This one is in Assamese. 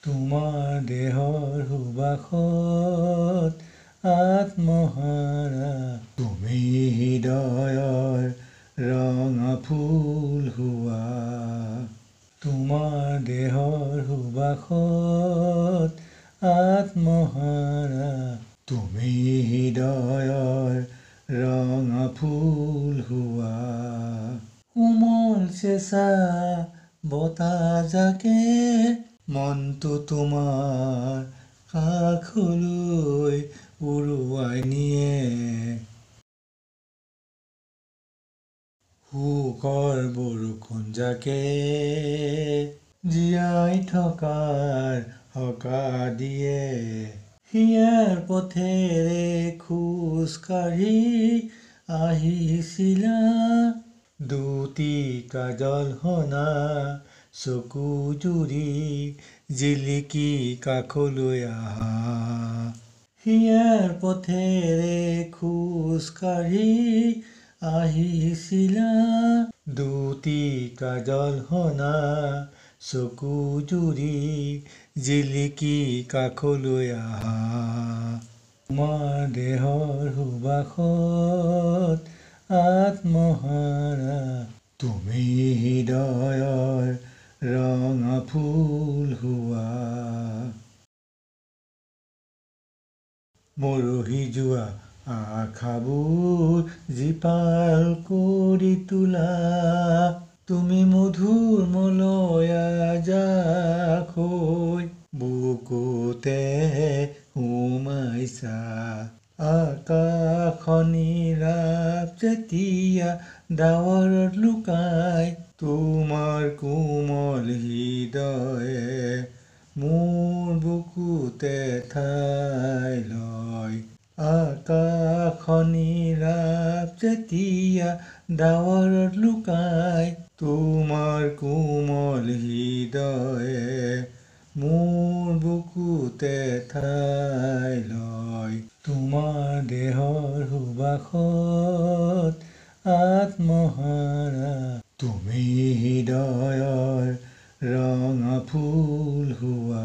তোমাৰ দেহৰ সুবাসত আত্মহাৰা তুমি হৃদয়ৰ ৰঙা ফুল হোৱা তোমাৰ দেহৰ সুবাসত আত্মহাৰা তুমি হৃদয়ৰ ৰঙা ফুল হোৱা কোমল চেঁচা বতাহজাকে মনটো তোমাৰ কাষলৈ উৰুৱাই নিয়ে সুখৰ বৰষুণজাকে জীয়াই থকাৰ সকাহ দিয়ে হিয়াৰ পথেৰে খোজ কাঢ়ি আহিছিলা দুটি কাজল সনা চকু জুৰি জিলিকি কাষলৈ আহা হিয়াৰ পথেৰে খোজ কাঢ়ি আহিছিলা দুটি কাজল সনা চকু জুৰি জিলিকি কাষলৈ আহা তোমাৰ দেহৰ সুবাসত আত্মহাৰা তুমি হৃদয়ৰ ৰঙা ফুল হোৱা মৰহি যোৱা আশাবোৰ জীপাল কৰি তোলা তুমি মধুৰ মলয়া জাক হৈ বুকুতে সোমাইছা আকাশনি ৰাপ যেতিয়া ডাৱৰত লুকাই তোমাৰ কোমল হৃদয়ে মোৰ বুকুতে ঠাই লয় আকাশনি ৰাপ যেতিয়া ডাৱৰত লুকাই তোমাৰ কোমল হৃদয়ে মোৰ বুকুতে ঠাই লয় তোমাৰ দেহৰ সুবাসত আত্মহাৰা তুমি হৃদয়ৰ ৰঙা ফুল হোৱা